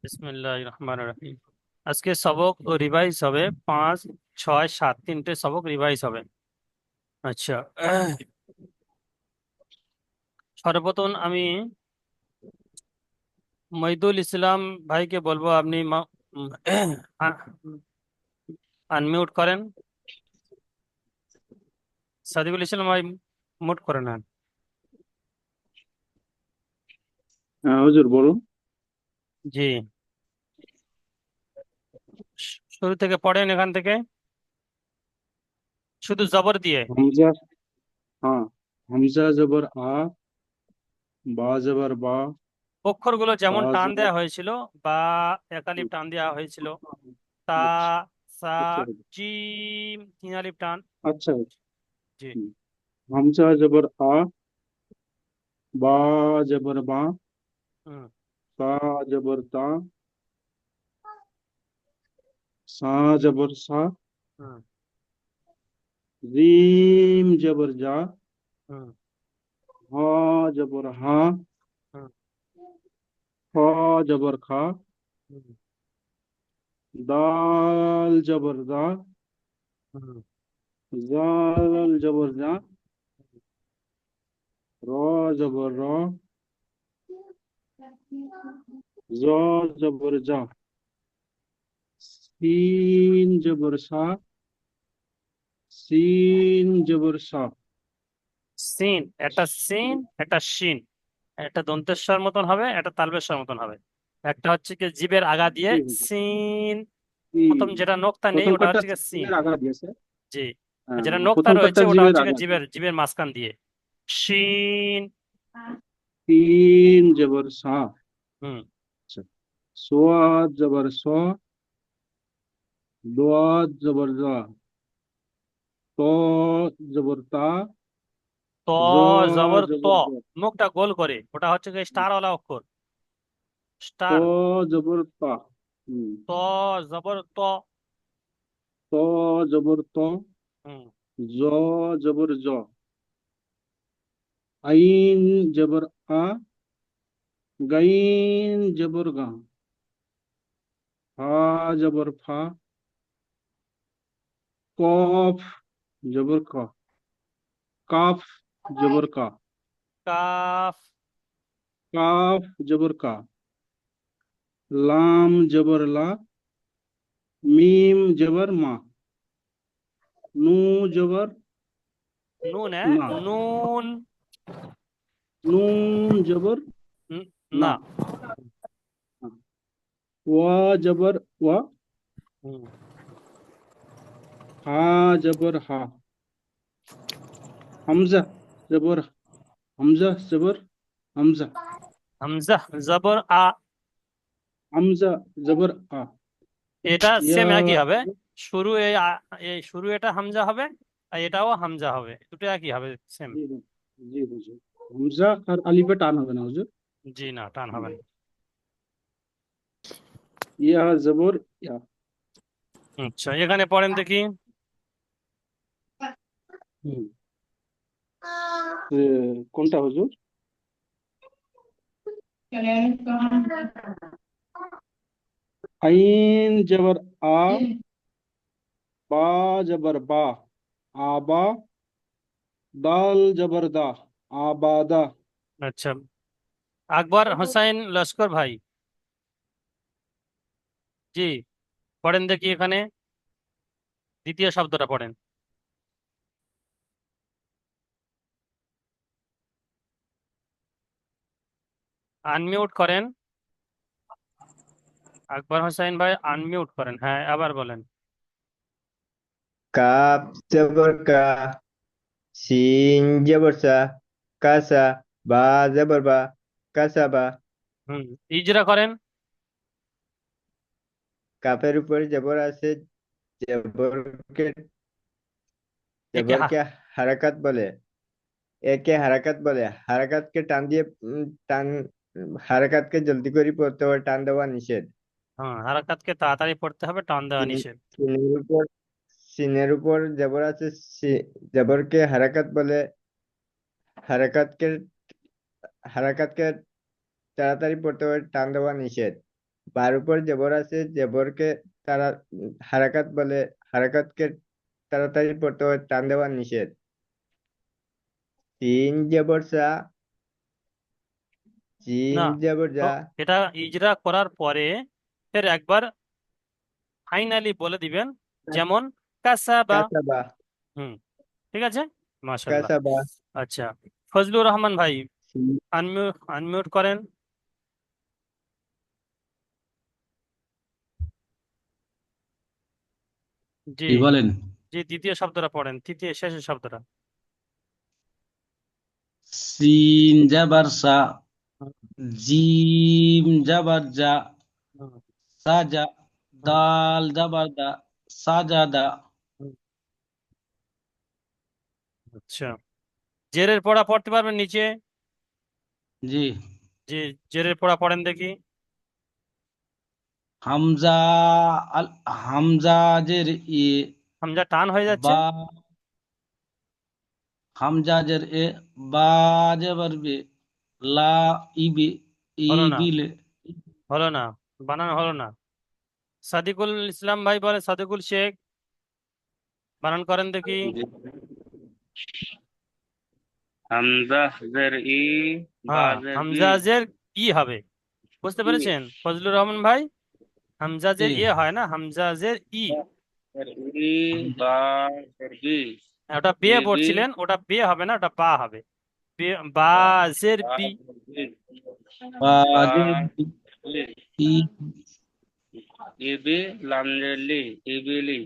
বিসমিল্লাহির রহমানির রহিম। আজকে সবক রিভাইজ হবে 5, 6, 7 তিনটে সবক রিভাইজ হবে। আচ্ছা, সর্বপ্রথম আমি মইদুল ইসলাম ভাইকে বলবো আপনি আনমিউট করেন। সাদিকুল ইসলাম ভাই মুট করে নেন। হ্যাঁ হুজুর বলুন। জি, শুরু থেকে পড়েন এখান থেকে, শুধু জবর দিয়ে। হামজা, হ্যাঁ। হামজা জবর আ, বা জবর বা, অক্ষরগুলো যেমন তা টান জবর। দেওয়া হয়েছিল, বা একালিপ টান দেওয়া হয়েছিল, তা, আচ্ছা সা, আচ্ছা জিম 3 আলিপ টান। আচ্ছা। জি। হুম। হামজা জবর আ, বা জবর বা, হুম। তা জবর তা, সা জবর সা, হুম। জিম জবর জা, হুম। হা জবর হা, হুম। খা জবর খা, হুম। দাল জবর দা, হুম। জাল জবর জা, র জবর র, জ জবর জা, সিন জবর সা, সিন জবর সা। সিন, একটা সিন, একটা শিন, একটা দন্তেশ্বর মতন হবে, একটা তালবেশ্বর মতন হবে। একটা হচ্ছে কি জিবের আগা দিয়ে জি হুজুর। সিন, হুম। প্রথম যেটা নোক্তা নেই প্রথম ওটা কাটটা হচ্ছে কি সিন। সিনের আঘাত দিয়েছে। জি। আর হ্যাঁ, যেটা নোক্তা প্রথম রয়েছে কাটটা ওটা জিভের হচ্ছে কি আঘাত জিবের দিয়েছে। জিবের মাঝখান দিয়ে শিন। তিন জবর সা। হুম। আচ্ছা। সোয়াদ জবর স, দোয়াদ জবর জা, ত জবর তা, ত, জ জবর ত, জবর জ, মুখটা গোল করে, ওটা হচ্ছে কি স্টার ওয়ালা অক্ষর, ত স্টার। জবর তা। হুম। ত, জবর ত। ত জবর ত, হুম। জ জবর জ, আইন জবর আ, গাইন জবর গা, হা জবর ফা, কফ জবর ক, কাফ জবর কা, কাফ। কাফ জবর কা, লাম জবর লা, মিম জবর মা, নু জবর নুন, না, নুন। নুন জবর না, না। ওয়া জবর ওয়া, হুম। হা জবর হা, হামজা জবর হামজা জবর হামজা, হামজা জবর আ। হামজা জবর আ। এটা ইয়া সেম একই হবে। শুরু এই শুরু এটা হামজা হবে, আর এটাও হামজা হবে, দুটো একই হবে, সেম। জি জি হুজুর। হামজা আর আলিফে টান হবে না হুজুর। জি না, টান হবে না। ইয়া জবর ইয়া। আচ্ছা, এখানে পড়েন দেখি। হুম। এ, কোনটা হুজুর? আইন জবর আ, বা জবর বা, আবা, দাল জবর দা, আবাদা। আচ্ছা, আকবর হোসাইন লস্কর ভাই, জি, পড়েন দেখি এখানে দ্বিতীয় শব্দটা পড়েন। আনমিউট করেন। আকবর হোসাইন ভাই আনমিউট করেন, হ্যাঁ আবার বলেন। কাপ জবর কা, সিন জবর সা, কাসা, বা জবর বা, কাসাবা। হুম, ইজরা করেন। কাপের উপর জবর আছে, জবরকে একে জবরকে হারাকাত বলে। একে হারাকাত বলে। হারাকাতকে টান দিয়ে টান, হারাকাতকে জলদি করে পড়তে হবে, টান দেওয়া নিষেধ। হ্যাঁ, হারাকাতকে তাড়াতাড়ি পড়তে হবে, টান দেওয়া সিন- নিষেধ। সিনের উপর সিনের উপর জবর আছে, জবরকে হারাকাত বলে। হারাকাতকে হারাকাতকে তাড়াতাড়ি পড়তে হবে টান দেওয়া নিষেধ। বার উপর জবর আছে, জবরকে তারা হারাকাত বলে, হারাকাতকে তাড়াতাড়ি পড়তে হবে টান দেওয়া নিষেধ। সিন জবর সা, না, জিম জবর তো যা। এটা ইজরা করার পরে ফের একবার ফাইনালি বলে দিবেন, যেমন কাসাবা। কাসাবা, হুম, ঠিক আছে, মাশাল্লাহ। কাসাবা। আচ্ছা, ফজলুর রহমান ভাই, আনমিউট আনমিউট করেন। জি, কি বলেন? জি, দ্বিতীয় শব্দটা পড়েন, তৃতীয় শেষের শব্দটা। সিন জাবার সা, হুম, জিম জাবার জা, হুম, সাজা, হুম, দাল জাবার দা, সাজাদা। হুম। আচ্ছা, জেরের পড়া পড়তে পারবেন নিচে? জি। যে জেরের পড়া পড়েন দেখি। হামজা, আল হামজা জের এ, হামজা টান হয়ে যাচ্ছে। বা হামজা জের এ, বা জবর বে, লা ইবে, হলো না, ইবিলে। হলো না, বানানো হলো না। সাদিকুল ইসলাম ভাই বলে, সাদিকুল শেখ, বানান করেন দেখি। হামজা জের ই, বা হ্যাঁ, জের বি, হামজাজের ই হবে, বুঝতে ই, পেরেছেন ফজলুর রহমান ভাই? জি। হামজাজের ইয়ে হয় না, হামজাজের ই। বা জের ই, বা জের বি, ওটা বে ই বি, পড়ছিলেন, ওটা বে হবে না, ওটা বা হবে। বা জের বা বি। জের বি, বা বা জের বি, লি, ই। ই বি, লাম জের লি, ইবিলি।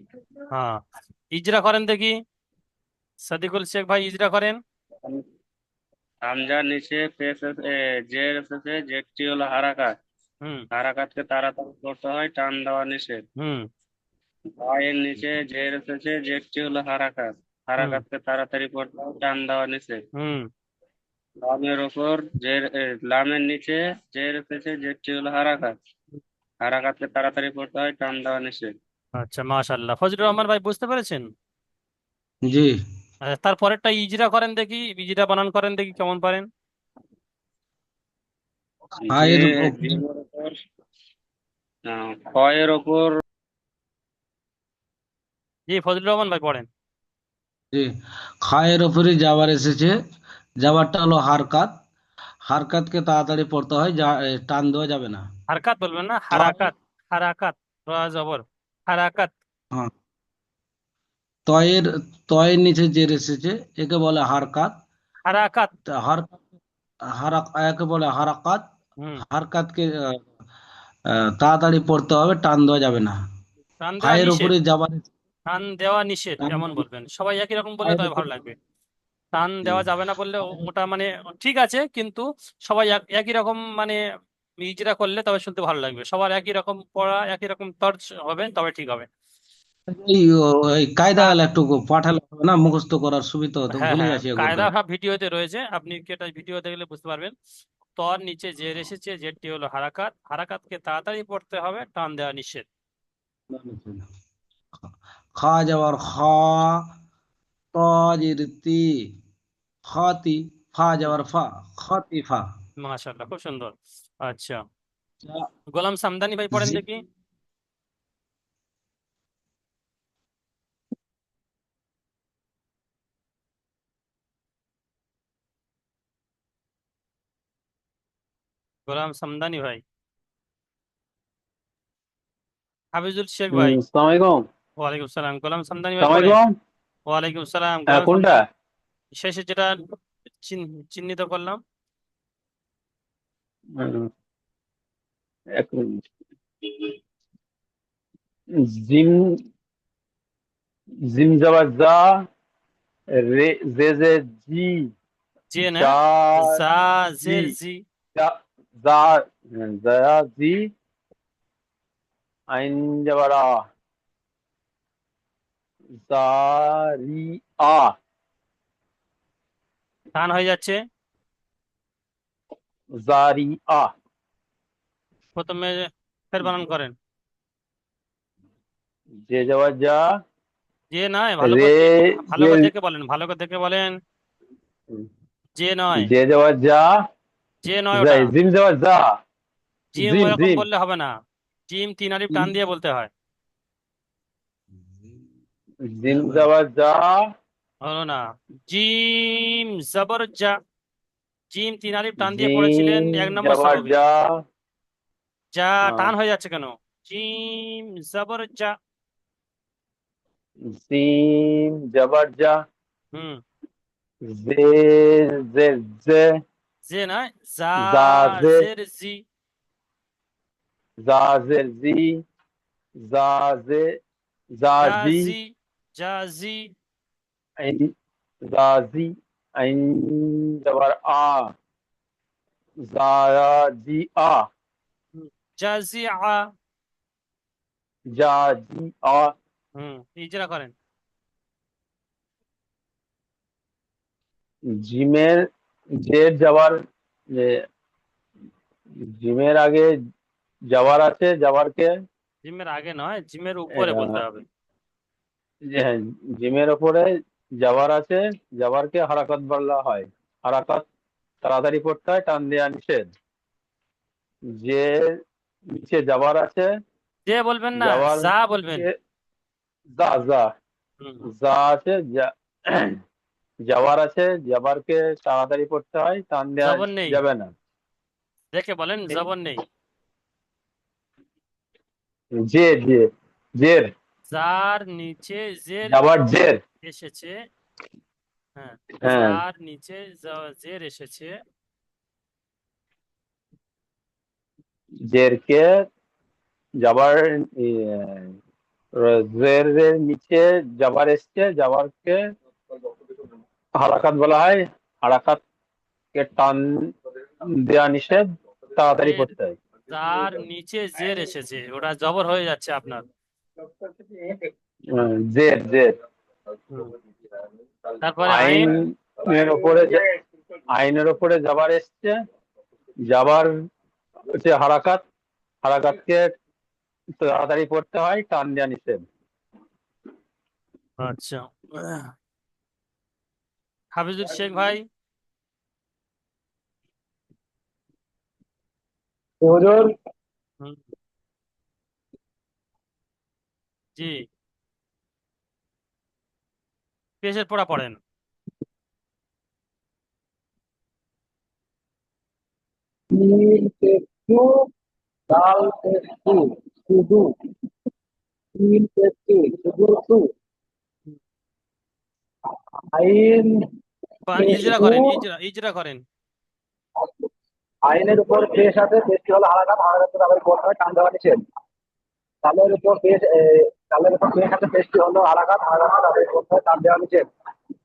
হ্যাঁ, ইজরা করেন দেখি, সাদিকুল শেখ ভাই ইজরা করেন। হামজার নিচে পেশ জের এসেছে, জেরটি হলো হারাকাত। হুম, হারাকাতকে তাড়াতাড়ি করতে হয়, টান দেওয়া নিষেধ। হুম, বায়ের নিচে জের এসেছে, জেরটি হলো হারাকাত। হুম, হারাকাতকে তাড়াতাড়ি করতে হয়, টান দেওয়া নিষেধ। হুম। লামের ওপর লামের নিচে জের এসেছে, জেরটি হলো হারাকাত। হারাকাতকে তাড়াতাড়ি করতে হয়, টান দেওয়া নিষেধ। আচ্ছা, মাশাল্লাহ, ফজলুর রহমান ভাই বুঝতে পেরেছেন? জি। তারপরেরটা ইজরা করেন দেখি, ইজরা বানান করেন দেখি কেমন পারেন। যে খায়ের উপরে, জিমের ওপর ক্ষয়ের ওপর জি, ফজলুর রহমান ভাই পড়েন। জি, খায়ের উপরে যাবার এসেছে, যাবারটা হলো হারকাত। হারকাতকে তাড়াতাড়ি পড়তে হয়, টান দেওয়া যাবে না। হারকাত বলবেন না, তয়, হারাকাত। হারাকাত, র জবর, হারাকাত। হ্যাঁ, তয়ের, তয়ের নিচে জের এসেছে, একে বলে হারকাত। হারাকাত। তা একে বলে হারাকাত। হুম, হারকাতকে তাড়াতাড়ি পড়তে হবে, টান দেওয়া যাবে না। টান দেওয়া খায়ের নিষেধ। উপরে যাবার, টান দেওয়া নিষেধ টান, এমন বলবেন, সবাই একই রকম বললে খায়ের তবে ভালো উপরে, লাগবে। টান জি, দেওয়া যাবে না বললে ওটা মানে ঠিক আছে, কিন্তু সবাই একই রকম মানে ইজরা করলে তবে শুনতে ভালো লাগবে, সবার একই রকম পড়া, একই রকম তর্জ হবে, তবে ঠিক হবে। এই কায়দা কা- একটু পাঠালে হবে না, মুখস্থ করার সুবিধা হতো, হ্যাঁ, ভুলে হ্যাঁ, যাচ্ছি একবার কায়দা করে। সব ভিডিওতে রয়েছে, আপনি কি এটা ভিডিও দেখলে বুঝতে পারবেন। তর নিচে জের এসেছে, জেরটি হলো হারাকাত, হারাকাতকে তাড়াতাড়ি পড়তে হবে, টান দেওয়া নিষেধ। খা যাওয়ার খা, ত জের তি, খাতি, ফা যাওয়ার ফা, খাতি ফা। মাশাআল্লাহ, খুব সুন্দর। আচ্ছা, যা- গোলাম সামদানি ভাই পড়েন জি। দেখি। গোলাম সামদানি ভাই, হাফিজুল শেখ ভাই। আসসালামু আলাইকুম। ওয়ালাইকুম সালাম, গোলাম সামদানি ভাই আসসালামু পড়েন। আলাইকুম। ওয়ালাইকুম সালাম, হ্যাঁ, গোলাম কোনটা? সামদানি। শেষে যেটা চিহ্নিত করলাম। হুম, এক মিনিট। জিম, জিম জবর জা, রে, জে জে জি, জি না, জা জা জি, জের জি। জা, জা, জা জি, আইন জবর আ, জা রি আ, টান হয়ে যাচ্ছে। জা রি আ, প্রথমে ফের বানান করেন। জে জবর জা, যে নয়, ভালো করে রে, ভালো জে, করে দেখে বলেন, ভালো করে দেখে বলেন। যে নয়। জে জবর জা, যে নয় ওটা। জিম যাবার যা, জিম জিম ওরকম জিম বললে হবে না, জিম 3 আলিফ টান দিয়ে বলতে হয়। জিম যাবার যা, হলো না। জিম জবর জা, জিম 3 আলিফ টান দিয়ে পড়েছিলেন, জিম 1 নম্বর যাবার সহবে। যা, যা আহ, টান হয়ে যাচ্ছে কেন? জিম জবর যা। জিম যাবার যা, হুম। জে জে জে, যে নয়, জা জা জে, জের জি। জা জের জি, জা জে, জা জা জি, জি, জা জি। আইন, জা জি, আইন যাবার আ, জা জি আ, জাজিআ। জা জি আ, হুম, ইজরা করেন। জিমের জের যাবার, যে জিমের আগে যাবার আছে, যাবারকে জিমের আগে নয়, জিমের উপরে বলতে হবে। হ্যাঁ, জিমের ওপরে যাবার আছে, যাবারকে হারাকাত বলা হয়। হারাকাত তাড়াতাড়ি পড়তে হয়, টান দেওয়া নিষেধ। যে নিচে যাবার আছে, যে বলবেন না, যাবার যা বলবেন। কে যা যা, হুম। যা আছে যাবার আছে, যাবারকে তাড়াতাড়ি পড়তে হয়, টান দেওয়া জবর নেই, যাবে না। দেখে বলেন, জবর নেই। যে যে জের, যার নিচে জের যাবার জের, এসেছে। হ্যাঁ, হ্যাঁ, যার নিচে জের এসেছে। জেরকে যাবার, জের নিচে যাবার এসছে, যাবারকে হারাকাত বলা হয়। হারাকাত কে টান দেয়া নিষেধ, তাড়াতাড়ি জের, পড়তে হয়। যার নিচে জের এসেছে, ওটা জবর হয়ে যাচ্ছে আপনার। জের জের, হুম। তারপরে আইন। আইনের ওপরে আইনের ওপরে যাবার এসছে, যাবার হচ্ছে হারাকাত, হারাকাতকে তাড়াতাড়ি পড়তে হয়, টান দেয়া নিষেধ। আচ্ছা, হাফিজুল শেখ ভাই। হুজুর হুম, জি, পেশের পড়া পড়েন। তিন পেট্রু ডাল পেট্রু শুধু তিন পেট্রু শুধু সু আইন ইজরা পেট্রু করেন, ইজরা ইজরা করেন। আইনের উপর পেশ আছে, পেশটি হলো হারাকাত, হারাকাত আবার পড়তে হয়, টান দেওয়া নিষেধ। তালের উপর পেশ তালের উপর পেশ আছে, পেশটি হলো হারাকাত, হারাকাত আবার পড়তে হয়, টান দেওয়া নিষেধ।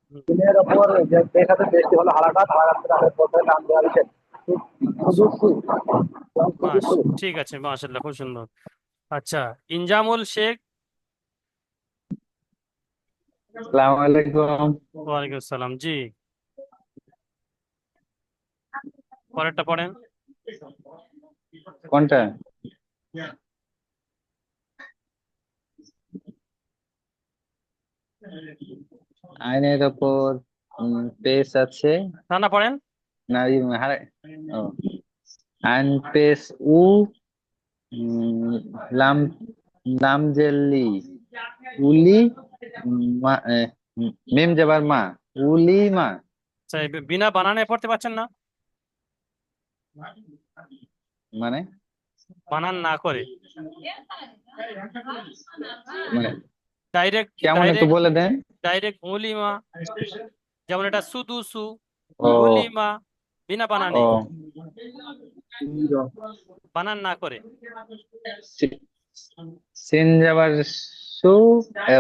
হুম, সিনের ওপর যে পেশ আছে, পেশটি হলো হারাকাত, হারাকাত আবার পড়তে হয়, টান দেওয়া নিষেধ। শুধু সু, শুধু মাস সু। ঠিক আছে, মাশাআল্লাহ, খুব সুন্দর। আচ্ছা, ইনজামুল শেখ। আসসালামু আলাইকুম। ওয়ালাইকুম আসসালাম, জি, পরেরটা পড়েন। কোনটা? আইনের ওপর পেশ আছে, না না, পড়েন। না ও, আইন পেশ উ, উম, লাম লাম জেলি উলি, মা, মিম যাবার মা, উলি মা। আচ্ছা, বিনা বানানে পড়তে পারছেন না? মানে বানান না করে, মানে ডাইরেক্ট কেমন একটু ডাইরেক্ট বলে দেন। ডাইরেক্ট উলিমা, যেমন এটা সুদুসু, ও উলিমা, বিনা বানানে, ও বানান না করে। সি- সিন যাবার সু,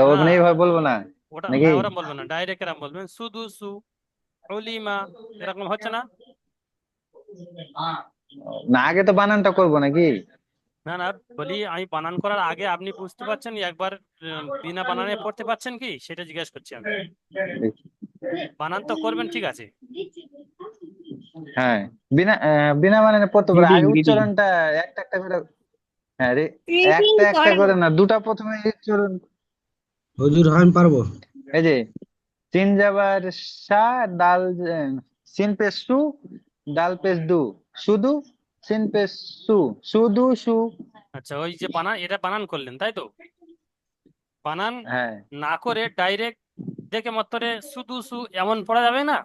ওখানে হ্যাঁ, এইভাবে বলবো না ওটা নাকি? হ্যাঁ, ওরা বলবেন না, ডাইরেক্ট এরা বলবেন সুদুসু, উলিমা, এরকম হচ্ছে না? না, আগে তো বানানটা করবো নাকি? না না, বলি আমি বানান করার আগে আপনি বুঝতে পারছেন একবার, বিনা বানানে পড়তে পারছেন কি, সেটা জিজ্ঞেস করছি আমি। বানান তো করবেন, ঠিক আছে। হ্যাঁ, বিনা বানানে পড়তে পারে, রিডিং আগে রিডিং উচ্চারণটা একটা একটা করে। হ্যাঁ রে, একটা একটা করে না, দুটা প্রথমে উচ্চারণ। হুজুর আমি পারবো। এই যে সিন যাবার সা, ডাল সিন পেশ সু, ডাল পেশ দু, শুধু সিন পেশ সু, শুধু সু। আচ্ছা, ওই যে বানান, এটা বানান করলেন তাই তো? বানান হ্যাঁ, না করে ডাইরেক্ট দেখে মাত্র শুধু সু এমন পড়া যাবে না।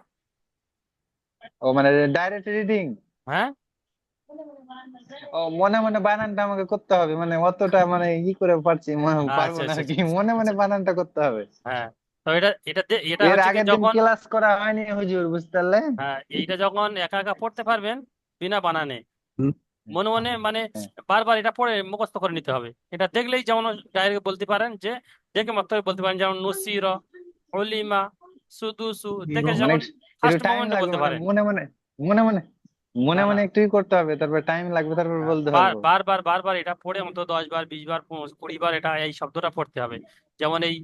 ও মানে ডাইরেক্ট রিডিং। হ্যাঁ, ও মনে মনে বানানটা আমাকে করতে হবে, মানে অতটা মানে ই করে পারছি পারবো আচ্ছা না আচ্ছা আর কি, আচ্ছা মনে মনে আচ্ছা। বানানটা করতে হবে। হ্যাঁ, তো এটা এর হচ্ছে কি আগের দিন যখন, ক্লাস করা হয়নি হুজুর, বুঝতে পারলেন? হ্যাঁ এইটা যখন একা একা পড়তে পারবেন বিনা বানানে, মনে মনে মানে হ্যাঁ, বারবার এটা পড়ে মুখস্থ করে নিতে হবে। এটা দেখলেই যেমন ডাইরেক্ট বলতে পারেন, যে দেখে মাত্র বলতে পারেন, যেমন নসির, অলিমা, সুদুসু, দেখে মানে যেমন একটু ফার্স্ট টাইম মোমেন্টে লাগবে, বলতে মানে পারেন। মনে মনে মনে মনে মনে না না, মনে একটুই করতে হবে, তারপর টাইম লাগবে, তারপর বলতে পারবো। বারবার এটা পড়ে অন্তত 10 বার, 20 বার, 20 বার এটা এই শব্দটা পড়তে হবে। যেমন এই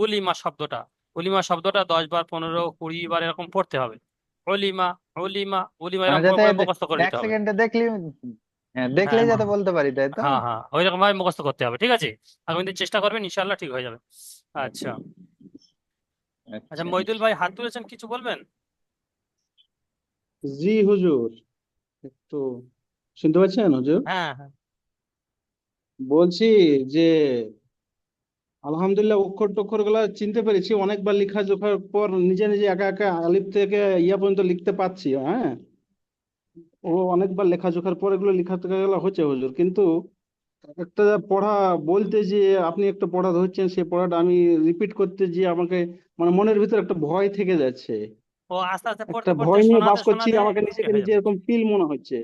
উলিমা শব্দটা, উলিমা শব্দটা 10 বার, 15, 20 বার এরকম পড়তে হবে। অলিমা, অলিমা, অলিমা মানে এরকম যাতে করে মুখস্থ করে এক নিতে হবে। সেকেন্ডে দেখলি, হ্যাঁ হ্যাঁ দেখলেই যাতে বলতে পারি, তাই তো? হ্যাঁ হ্যাঁ, ওই রকম ভাবে মুখস্থ করতে হবে, ঠিক আছে? আপনি যদি চেষ্টা করবেন ইনশাল্লাহ ঠিক হয়ে যাবে। আচ্ছা। আচ্ছা, আচ্ছা। মইদুল ভাই হাত তুলেছেন, কিছু বলবেন? জি হুজুর, একটু শুনতে পাচ্ছেন হুজুর? হ্যাঁ হ্যাঁ। বলছি যে আলহামদুলিল্লাহ অক্ষর টক্ষর গুলা চিনতে পেরেছি, অনেকবার লেখা জোখার পর নিজে নিজে একা একা আলিফ থেকে ইয়া পর্যন্ত লিখতে পারছি। হ্যাঁ, ও অনেকবার লেখাজোখার পর এগুলো লেখা টেখা গেলা হচ্ছে হুজুর, কিন্তু একটা পড়া বলতে যে আপনি একটা পড়া ধরছেন, সেই পড়াটা আমি রিপিট করতে যে আমাকে মানে মনের ভিতর একটা ভয় থেকে যাচ্ছে। ও আস্তে আস্তে একটা পড়তে পড়তে ভয় নিয়ে বাস শোনাতে করছি, শোনাতে আমাকে ওকে নিজেকে হয়ে নিজে যাবে। এরকম ফিল মনে হচ্ছে।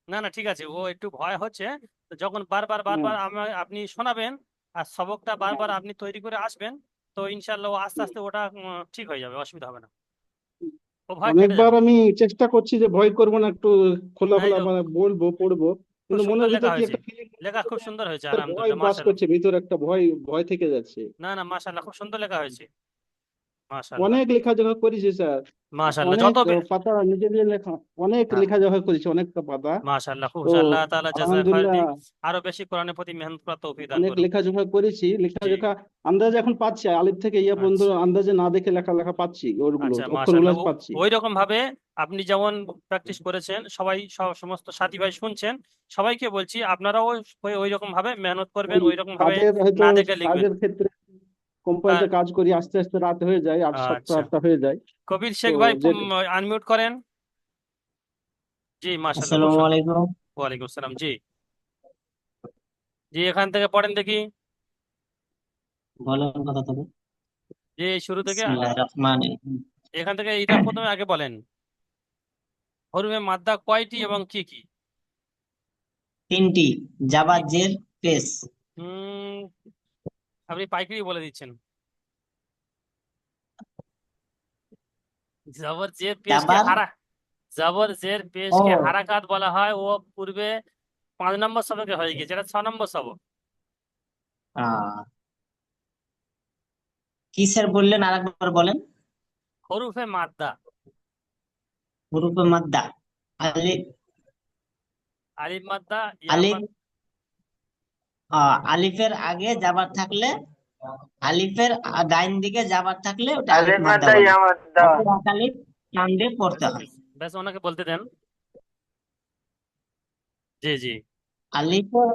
না না, ঠিক আছে, ও একটু ভয় হচ্ছে। তো যখন বারবার হ্যাঁ, বারবার আপনি শোনাবেন, আর সবকটা বারবার আপনি তৈরি করে আসবেন, তো ইনশাল্লাহ ও আস্তে আস্তে ওটা ঠিক হয়ে যাবে, অসুবিধা হবে না, ও ভয় কেটে অনেকবার যাবে। আমি চেষ্টা করছি যে ভয় করবো না, একটু এই খোলামেলা তো, মানে বলবো পড়বো, খুব কিন্তু সুন্দর মনের লেখা ভিতর কি হয়েছে, একটা ফিলিং, লেখা খুব সুন্দর হয়েছে, ভয় আলহামদুলিল্লাহ, বাস মাশাল্লাহ। করছে ভিতরে, একটা ভয় ভয় থেকে যাচ্ছে। না না, মাশাল্লাহ, খুব সুন্দর লেখা হয়েছে, মাশাল্লাহ। অনেক লেখাজোখা করেছি স্যার, মাশাল্লাহ, অনেক পাতা নিজে নিজে লেখা, অনেক হ্যাঁ, লেখাজোখা করেছি, অনেকটা পাতা। মাশাল্লাহ, খুব তো আল্লাহ তাআলা জাযা খায়ের আলহামদুলিল্লাহ দিক, আরো বেশি কোরআনের প্রতি মেহনত করার তৌফিক দান অনেক করুক। লেখাজোখা করেছি, জি। লেখাজোখা আন্দাজ এখন পাচ্ছি, আলিফ থেকে ইয়া পর্যন্ত আচ্ছা আন্দাজে না দেখে লেখা লেখা পাচ্ছি, ওরগুলো আচ্ছা, অক্ষরগুলো মাশাল্লাহ, পাচ্ছি। ওই রকম ভাবে আপনি যেমন প্র্যাকটিস করেছেন, সবাই সমস্ত সাথী ভাই শুনছেন, সবাইকে বলছি আপনারাও ওই ওই রকম ভাবে মেহনত করবেন, ওই ওই রকম ভাবে কাজের হয়তো, না দেখে লিখবেন। কাজের ক্ষেত্রে হ্যাঁ, কোম্পানিতে কাজ করি, আস্তে আস্তে রাত হয়ে যায়, 8 7টা আচ্ছা, 8টা হয়ে যায়। কবির তো শেখ ভাই যে আনমিউট করেন। জি, মাশাল্লাহ, খুব আসসালামু সুন্দর। আলাইকুম। ওয়ালাইকুম আসসালাম। জি জি, এখান থেকে পড়েন দেখি, বলেন কথা তবে। যে এই শুরু থেকে, বিসমিল্লাহির রহমানির রহিম। এখান থেকে এটা প্রথমে আগে বলেন, হরফে মাদ্দা কয়টি এবং কি কি? 3টি। জাবার জের পেশ। হম, আপনি পাইকারি বলে দিচ্ছেন। জবর জের পেশকে জাবার জবর জের ও পেশকে হারাকাত বলা হয়, ও পূর্বে 5 নম্বর সবকে হয়ে গেছে, এটা 6 নম্বর সবক। আহ, কিসের বললেন আরেকবার বলেন। হরুফে মাদ্দা, হুরুফে মাদ্দা। আলিফ, আলিফ মাদ্দা, ইয়া আলিফ, মাদ্দা। আলিফের আগে জাবার থাকলে, আলিফের ডাইন দিকে জাবার থাকলে ওটা আলিফ আলিফ মাদ্দা মাদ্দা, বলে। ইয়া মাদ্দা। অপর এক আলিফ টান দিয়ে পড়তে হয়। ব্যাস, ওনাকে বলতে দেন। জি জি। আলিফের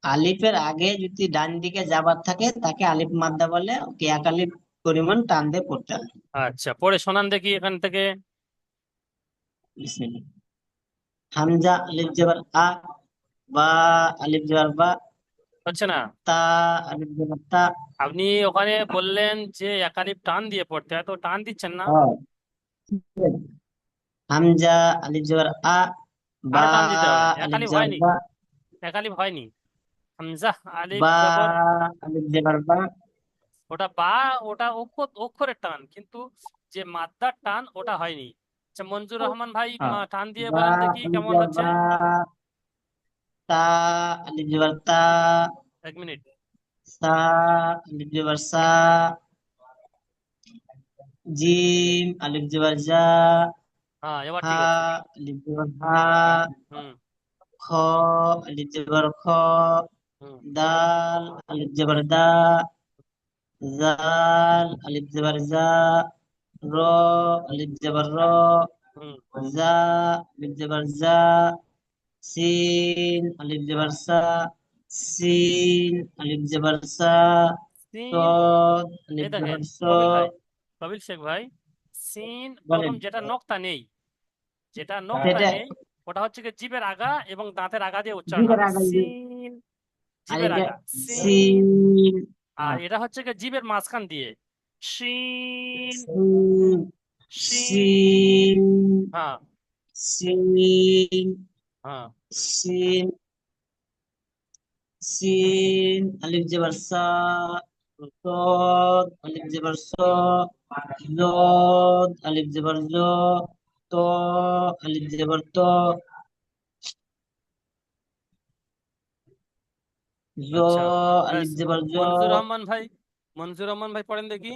আলিফের আগে যদি ডান দিকে জাবার থাকে তাকে আলিফ মাদ্দা বলে, ওকে এক আলিফ পরিমাণ টান দিয়ে পড়তে হয়। আচ্ছা, পড়ে শোনান দেখি এখান থেকে। বিসমিল্লাহ। হামজা আলিফ জবর আ, বা আলিফ জবর বা, হচ্ছে না? তা আলিফ জবর তা। আপনি ওখানে বললেন যে একালিপ টান দিয়ে পড়তে হয়, তো টান দিচ্ছেন না। হয়। হামজা আলিফ জবর আ, বা আরো টান দিতে হবে, আলিফ একালিপ জবর হয়নি, বা, একালিপ হয়নি। হামজা আলিফ বা জবর, আলিফ জবর বা। ওটা বা, ওটা অক্ষরের টান, কিন্তু যে মাদ্দার টান ওটা হয়নি। আচ্ছা, মঞ্জুর রহমান ভাই টান দিয়ে বা বলেন দেখি আলিফ কেমন জবর হচ্ছে। বা, তা আলিফ জবর তা, 1 মিনিট। সা আলিফ জবর সা, জিম আলিফ জবর জা, হ্যাঁ, এবার হা ঠিক হচ্ছে। আলিফ জবর হা, হুম খ আলিফ জবর খ, হুম। দাল আলিফ জবর দা, জাল আলিফ জবর জা, র আলিফ জবর র, হুম জা, আলিফ জবর জা, সিন, আলিফ জবর সা, সিন, আলিফ জবর সা, সিন সদ, এই আলিফ দেখেন জবর স। কবিল ভাই, কবিল শেখ ভাই, সিন প্রথম বলেন যেটা নক্তা নেই, যেটা নক্তা সেটা নেই ওটা হচ্ছে কি জিভের আগা এবং দাঁতের আগা দিয়ে উচ্চারণ জিগের হবে আগে সিন, আর জিভের এটা আগা সিন। সিন, আর এটা হচ্ছে কি জিভের মাঝখান দিয়ে শিন, সিন, শিন। সিন, হ্যাঁ সিন, হ্যাঁ সিন, সিন, আলিফ জবর সা, হুম, صاد ألف زبر صا، زاد ألف زبر زا، طا ألف زبر طا، زا আচ্ছা ব্যাস। ألف زبر زا। মনজুর রহমান ভাই, মনজুর রহমান ভাই পড়েন দেখি।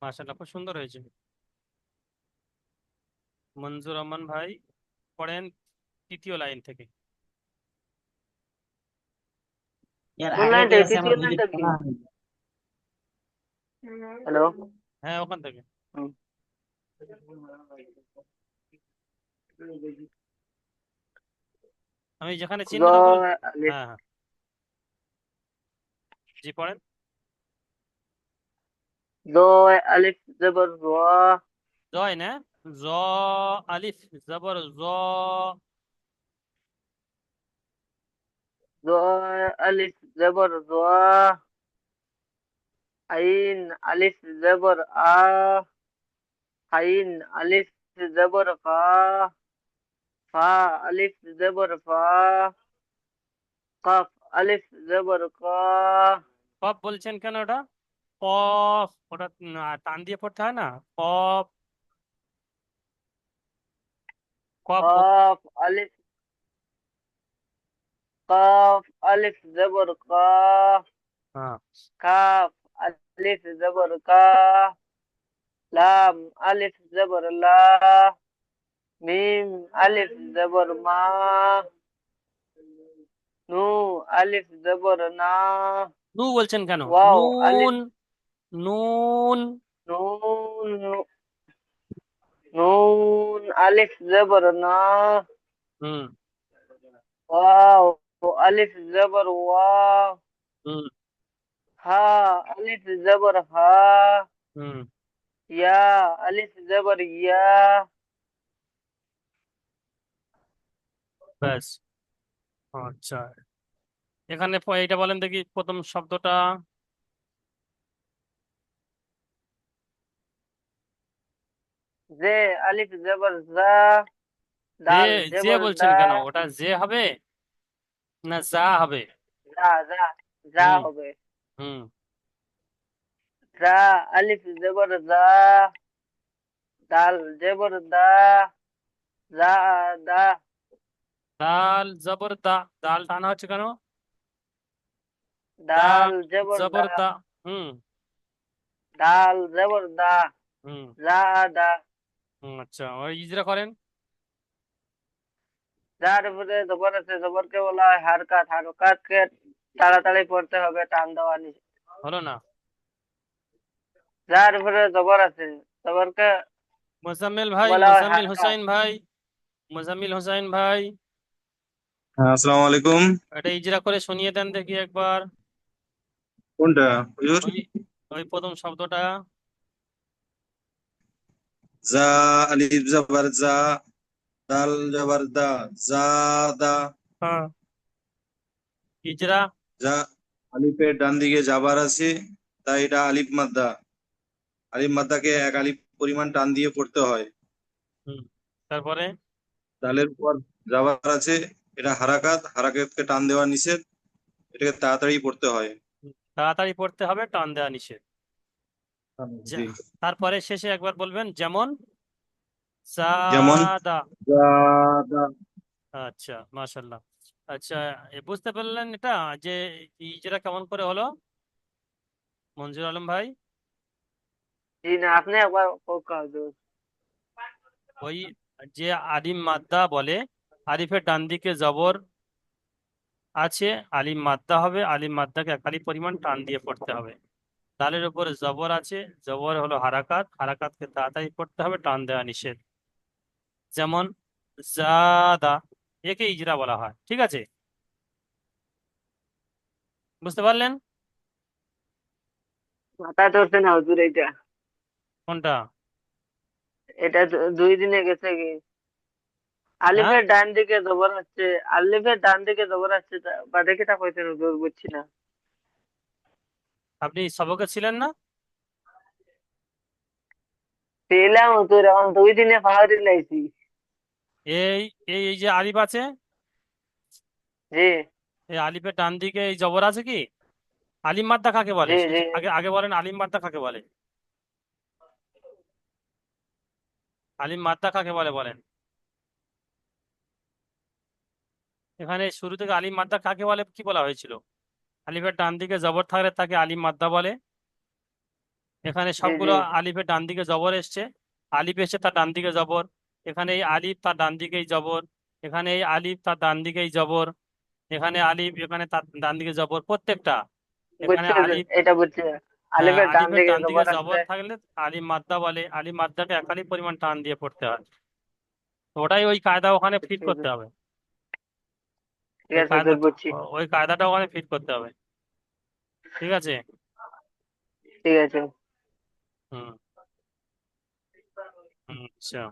মাশাআল্লাহ খুব সুন্দর হয়েছে। মনজুর রহমান ভাই পড়েন তৃতীয় লাইন থেকে। এর কোন আগের লাইনটা, ক্লাসে আমার তৃতীয় দুইটা লাইনটা কি? পড়া হয়নি। হ্যালো। হ্যাঁ ওখান থেকে। আমি যেখানে চিহ্নটা বল, আলিফ হ্যাঁ হ্যাঁ জি পড়েন। আলিফ জবর র, জয় না, জ আলিফ জবর জ, আলিফ জবর র, আইন আলিফ জবর আ, আইন আলিফ জবর ফা, ফা আলিফ জবর ফা, কাফ আলিফ জবর কা, কফ বলছেন কেন ওটা? কফ ওটা টান দিয়ে পড়তে হয় না, কফ, কফ কাফ আলিফ, কাফ আলিফ জবর কা, হ্যাঁ কাফ আলিফ জবর কা, লাম আলিফ জবর লা, মিম আলিফ জবর মা, নু আলিফ জবর না, নু বলছেন কেন? ওয়াও আলিফ, নুন, নুন, নুন, নুন আলিফ জবর না, হুম ওয়াও আলিফ জবর ওয়া, হুম হা আলিফ জবর হা, হুম ইয়া আলিফ জবর ইয়া। ব্যাস। আচ্ছা এখানে এইটা বলেন দেখি প্রথম শব্দটা। জে আলিফ জবর জা, যে, দাল যে জবর বলছেন দা, কেন? ওটা যে হবে না যা হবে? যা যা যা হুম হবে। হুম যা আলিফ জবর যা, দাল জবর দা, যা দা, দাল জবর দা, দাল টানা হচ্ছে কেন? দা দাল জবর জবর দা, দা, হুম দাল জবর দা, হুম যা দা। আচ্ছা ওই ইজরা করেন। যার উপরে জবর আছে, জবরকে বলা হয় হারকাত, হারকাতকে তাড়াতাড়ি পড়তে হবে, টান দেওয়া নিষেধ। হলো না? যার উপরে জবর আছে, জবরকে মোজাম্মেল ভাই, বলা হয় মোজাম্মেল হারকাত। হোসাইন ভাই, মোজাম্মেল হোসাইন ভাই, হ্যাঁ, আসসালামু আলাইকুম। এটা ইজরা করে শুনিয়ে দেন দেখি একবার। কোনটা হুজুর? ওই ওই প্রথম শব্দটা। জা আলিফ জবর জা, দাল জবর দা, জা দা। হ্যাঁ ইজরা। যা আলিফের ডান দিকে জাবার আছে, তাই এটা আলিফ মাদ্দা। আলিফ মাদ্দাকে এক আলিফ পরিমাণ টান দিয়ে পড়তে হয়। হুম তারপরে দালের পর জাবার আছে, এটা হারাকাত, হারাকাতকে টান দেওয়া নিষেধ, এটাকে তাড়াতাড়ি পড়তে হয়। তাড়াতাড়ি পড়তে হবে, টান দেওয়া নিষেধ। জি। তারপরে শেষে একবার বলবেন যেমন যেমন সাদা। জা দা। আচ্ছা মাশাল্লাহ। আচ্ছা বুঝতে পারলেন এটা যে ইজরা কেমন করে হলো মঞ্জুর আলম ভাই? জি না, আপনি একবার হুজুর। ওই যে আলিম মাদ্দা বলে, আলিফের ডান দিকে জবর আছে, আলিম মাদ্দা হবে, আলিম মাদ্দাকে এক আলিফ পরিমাণ টান দিয়ে পড়তে হবে, দালের উপরে জবর আছে, জবর হলো হারাকাত, হারাকাতকে তাড়াতাড়ি পড়তে হবে, টান দেওয়া নিষেধ। যেমন জাদা, একে ইজরা বলা হয়, ঠিক আছে? বুঝতে পারলেন মাথা ধরছে না হুজুর এটা। কোনটা? এটা 2 দিনে গেছে কি? হ্যাঁ, আলিফের ডান দিকে জবর আছে, আলিফের ডান দিকে জবর আছে, বাদে কিটা কইছেন হুজুর বুঝছি না। আপনি সবকে ছিলেন না? পেলাম হুজুর, এখন 2 দিনে পাহাড়ি লাইছি। এই এই যে আলিফ আছে, জি এই আলিফের ডান দিকে এই জবর আছে কি? আলিম মাদ্দা কাকে বলে? জি জি। আগে আগে বলেন, আলিম মাদ্দা কাকে বলে? আলিম মাদ্দা কাকে বলে বলেন? এখানে শুরু থেকে আলিম মাদ্দা কাকে বলে, কি বলা হয়েছিল? আলিফের ডান দিকে জবর থাকলে তাকে আলিম মাদ্দা বলে। এখানে জি জি। সবগুলো আলিফের ডান দিকে জবর এসছে, আলিফ এসে তার ডান দিকে জবর, এখানে এই আলিফ তার ডান দিকেই জবর, এখানে এই আলিফ তার ডান দিকেই জবর, এখানে আলিফ, এখানে তার ডান দিকে জবর, প্রত্যেকটা। এখানে বুঝছি হুজুর, আলিফ, এটা বুঝছি। হ্যাঁ, আলিফের ডান আলিফের দিকে ডান দিকে জবর জবর আছে। থাকলে আলিম মাদ্দা বলে, আলিম মাদ্দাকে একালি পরিমাণ টান দিয়ে পড়তে হয়। তো ওটাই ওই কায়দা ওখানে ফিট বুঝছি করতে হুজুর। হবে। ঠিক ওই আছে কায়দা, হুজুর, বুঝছি। ওই কায়দাটা ওখানে ফিট করতে হবে, ঠিক আছে? ঠিক আছে। হুম আচ্ছা।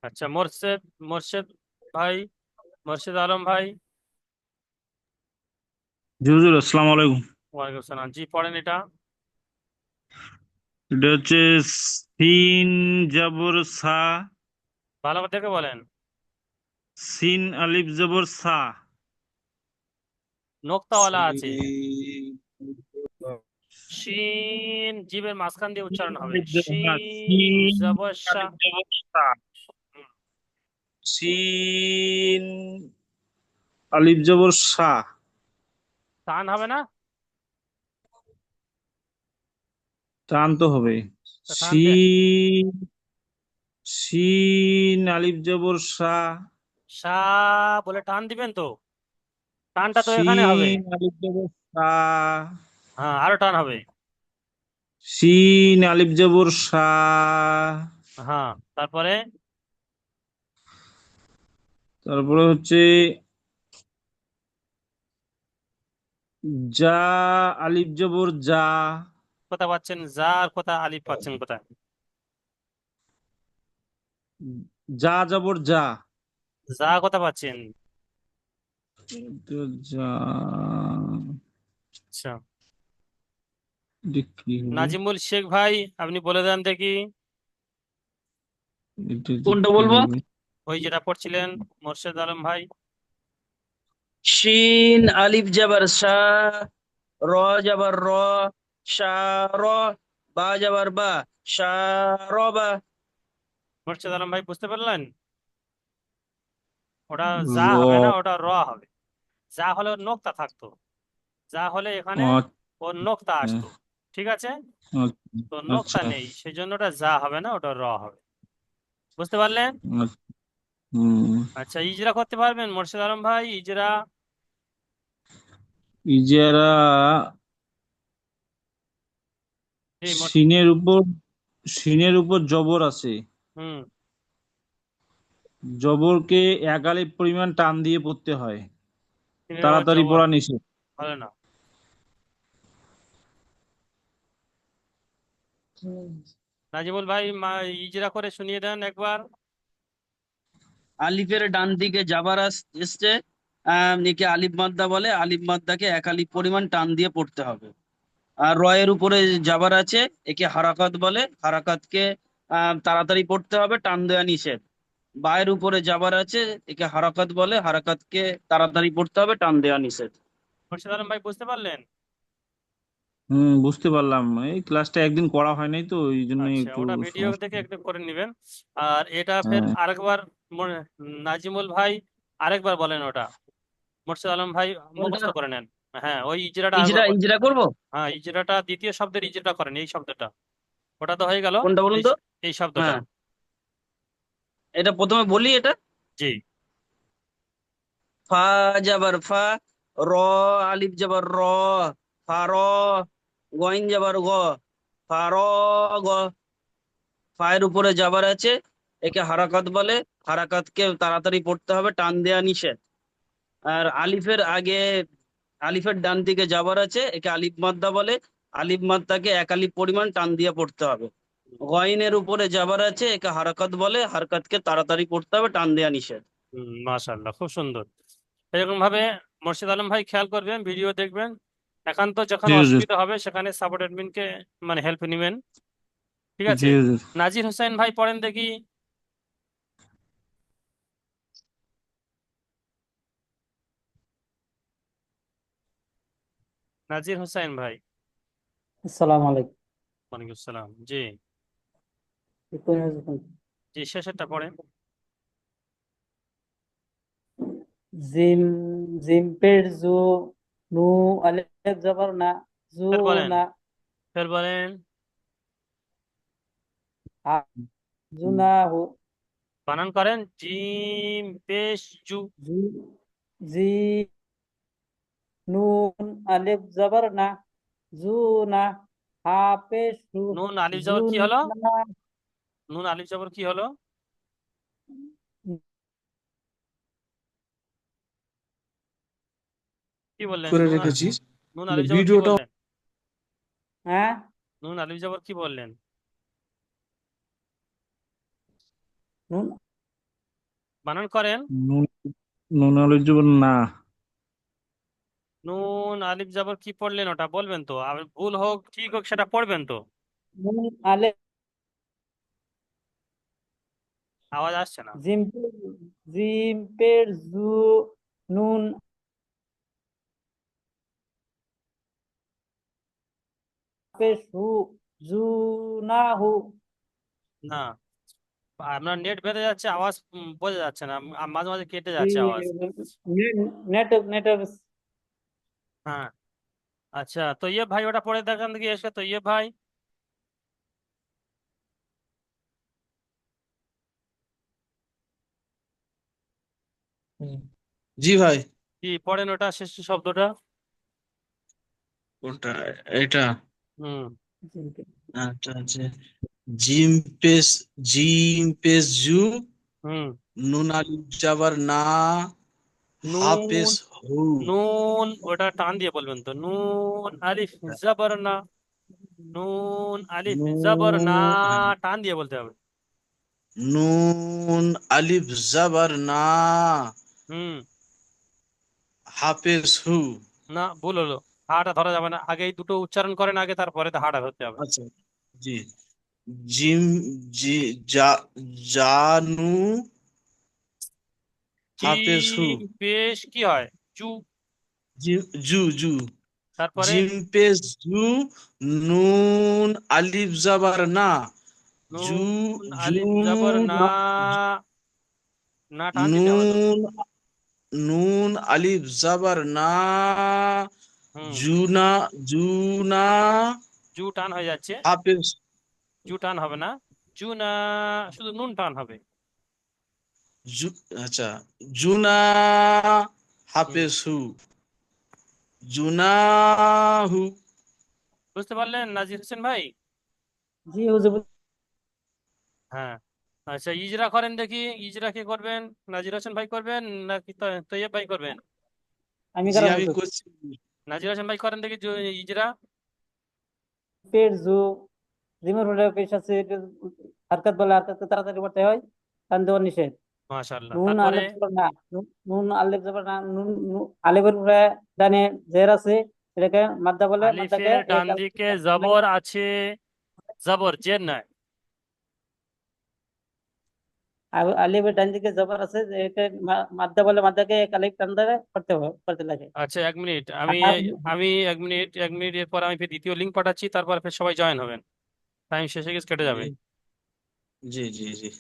আচ্ছা, মোর্শেদ, মোর্শেদ ভাই, মোর্শেদ আলম ভাই। জি হুজুর, আসসালামু আলাইকুম। ওয়ালাইকুম সালাম, জি পড়েন এটা। এটা হচ্ছে সিন জবর সা, ভালো করে দেখে বলেন। সিন আলিফ জবর সা, নোক্তাওয়ালা আছে, শিন জিবের মাঝখান দিয়ে উচ্চারণ হবে, হ্যাঁ, শিন সিন জবর শা। আলিফ জবর সা, হুম, সিন আলিফ জবর সা, টান হবে না? টান তো হবে। তা টান দে। সিন সিন আলিফ জবর সা, সা বলে টান দিবেন তো, টানটা তো এখানে হবে। সিন আলিফ জবর সা, হ্যাঁ, আরো টান হবে। সিন আলিফ জবর সা, হ্যাঁ, তারপরে তারপরে হচ্ছে যা আলিফ জবর যা, কোথা পাচ্ছেন যা, আর কোথা আলিফ পাচ্ছেন কোথায়? যা জবর যা, যা কোথা পাচ্ছেন? তো যা, আচ্ছা, এটা কি হলো? নাজিমুল শেখ ভাই, আপনি বলে দেন দেখি। এটা যে কোনটা কি বলবো? হবে? ওই যেটা পড়ছিলেন মোর্শেদ আলম ভাই। শিন আলিফ জাবার শা, র জাবার র, শা র, বা জাবার বা, শা র বা। মোর্শেদ আলম ভাই বুঝতে পারলেন? ওটা যা হবে না, র, ওটা র হবে। যা হলে ওর নোক্তা থাকতো, যা হলে এখানে ওর নোক্তা আচ্ছা আসতো, ঠিক আছে? তো নোক্তা আচ্ছা নেই, সেই জন্য ওটা যা হবে না, ওটা র হবে। বুঝতে পারলেন? আচ্ছা, হুম। আচ্ছা, ইজরা করতে পারবেন মোর্শেদ আলম ভাই? ইজরা, ইজারা এই সিনের উপর জবর আছে, হুম, জবরকে এক আলিফ পরিমাণ টান দিয়ে পড়তে হয়, সিনের ওপর তাড়াতাড়ি জবর পড়া নিষেধ। হবে না। নাজিমুল ভাই, ইজরা করে শুনিয়ে দেন একবার। আলিফের ডান দিকে জাবার এসছে, একে আলিফ মাদ্দা বলে, আলিফ মাদ্দাকে এক আলিফ পরিমাণ টান দিয়ে পড়তে হবে। আর রয়ের উপরে জাবার আছে, একে হারাকাত বলে, হারাকাতকে তাড়াতাড়ি পড়তে হবে, টান দেওয়া নিষেধ। বায়ের উপরে জাবার আছে, একে হারাকাত বলে, হারাকাতকে তাড়াতাড়ি পড়তে হবে, টান দেওয়া নিষেধ। মোর্শেদ আলম ভাই বুঝতে পারলেন? বুঝতে পারলাম, এই ক্লাসটা একদিন করা হয় নাই তো এই জন্যই আচ্ছা, একটু ওটা ভিডিও সমস্যা। দেখে একটু করে নেবেন। আর এটা ফের হ্যাঁ, আরেকবার নাজিমুল ভাই আরেকবার বলেন ওটা, মোর্শেদ আলম ভাই কোনটা? মুখস্থ করে নেন। হ্যাঁ, ওই ইজরাটা আরেকবার ইজরা ইজরা করব? হ্যাঁ, ইজরাটা দ্বিতীয় শব্দের ইজরাটা করেন, এই শব্দটা। ওটা তো হয়ে গেল, কোনটা বলুন এই তো? এই শব্দটা। হ্যাঁ, এটা প্রথমে বলি এটা। জি, ফা জাবার ফা, র আলিফ জবর র, ফার, গইন জবর গ, ফার গ। ফায়ের উপরে জাবার আছে, একে হারাকাত বলে, হারাকাতকে তাড়াতাড়ি পড়তে হবে, টান দেয়া নিষেধ। আর আলিফের ডান দিকে জাবার আছে, একে আলিফ মাদ্দা বলে, আলিফ মাদ্দাকে এক আলিফ পরিমাণ টান দিয়ে পড়তে হবে। গইনের উপরে জাবার আছে, একে হারাকাত বলে, হারকাতকে তাড়াতাড়ি পড়তে হবে, টান দেয়া নিষেধ। মাশাআল্লাহ, খুব সুন্দর। এরকম ভাবে মোর্শেদ আলম ভাই খেয়াল করবেন, ভিডিও দেখবেন। একান্ত যখন জি হুজুর, অসুবিধা হবে সেখানে সাপোর্ট অ্যাডমিনকে মানে হেল্প নেবেন। ঠিক আছে। জি হুজুর। নাজির হোসেন ভাই পড়েন দেখি। নাজির হোসেন ভাই। আসসালামু আলাইকুম। ওয়ালাইকুম আসসালাম। জি কোন হুজুর? জি, শেষেরটা পড়েন। জিম, জিম পের জু, নু আলিফ জবর না, জু ফের বলেন, না, ফের বলেন। হা জুনাহু, বানান করেন, জিম পেশ জু। জি, জি, নুন আলিফ জবর না, জু না, হা পেশ রু, নুন আলিফ জু জবর কি হলো? না, নুন আলিফ জবর কি হলো? কি বললেন? করে নুন রেখেছি নুন আলিফ জবর কি ভিডিওটা। বললেন? হ্যাঁ, নুন আলিফ জবর কি বললেন? নুন বানান করেন। নুন নুন আলুর জবর না। নুন আলিফ জবর কি পড়লেন ওটা বলবেন তো, আর ভুল হোক ঠিক হোক সেটা পড়বেন তো। নুন আলিফ, আওয়াজ আসছে না। জিম, জিম পের জু, নুন পেশ হু, জুনাহু। না, আপনার নেট বেঁধে যাচ্ছে, আওয়াজ বোঝা যাচ্ছে না, মাঝে মাঝে কেটে জি, যাচ্ছে আওয়াজ। Network network. হ্যাঁ, আচ্ছা, তো ইয়ে ভাই ওটা পড়ে দেখান দেখি এসে, তো ইয়ে ভাই। জি ভাই। কি পড়েন ওটা শেষ শব্দটা? কোনটা? এটা? হুম। আচ্ছা আচ্ছা। জিম পেশ, জিম পেশ জু, হুম। নুন আলিফ জাবার না, হা পেশ নুন, হু। নুন ওটা টান দিয়ে বলবেন তো, নুন আলিফ জবর না, নুন আলিফ জবর না, নুন টান দিয়ে বলতে হবে। নুন আলিফ জাবার না, হুম। হা পেশ হু। না, ভুল হলো। হাটা ধরা যাবে না, আগে এই দুটো উচ্চারণ করেন আগে, তারপরে তো হাটা ধরতে হবে। আচ্ছা, জি। জিম, জি, জা, জানু, হা পেশ হু। জিম পেশ কি হয়? জু। জু, জু। তারপরে জিম পেশ জু, নুন আলিফ জাবার না, জু, নুন জু, আলিফ জবর না, না, না টান দিতে হবে তো। নুন, নুন আলিফ জাবার না, হুম। জুনা, জুনা, জু টান হয়ে যাচ্ছে, হাফেজ, জু টান হবে না, জু না, শুধু নুন টান হবে। জু, আচ্ছা, জুনা, হুম। হাফেজ হু, জুনাহু। বুঝতে পারলেন নাজির হোসেন ভাই? জি হুজুর। হ্যাঁ। আচ্ছা, ইজরা করেন দেখি। ইজরা কে করবেন? নাজির হোসেন ভাই করবেন নাকি তৈয়ব ভাই করবেন? আমি জি করা আমি হুজুর। করছি। নাজির হোসেন ভাই করেন দেখি ইজরা। পের জু, জিমের হলে পেশ আছে, এটা হারকাত বলে, হারকাতকে তাড়াতাড়ি করতে হয়, টান দেওয়া নিষেধ। মাশাআল্লাহ। নুন তারপরে আলিফ জবর না, নুন আলিফ জবর না, আলিফের উপরে ডানে জের আছে, এটাকে মাদ্দা বলে, মাদ্দাকে আলিফের ডান এক আলিফ দিকে জবর আছে, জবর জের নাই। আলিফের ডান দিকে জবর আছে, যে এটা মাদ্দা বলে, মাদ্দাকে এক আলিফ টান দিয়ে করতে লাগে। আচ্ছা, এক মিনিট, আমি আর আমি এক মিনিট এরপর আমি ফির দ্বিতীয় লিঙ্ক পাঠাচ্ছি, তারপর ফির সবাই জয়েন হবেন। টাইম শেষে গেছে, কেটে যাবে। জি জি জি।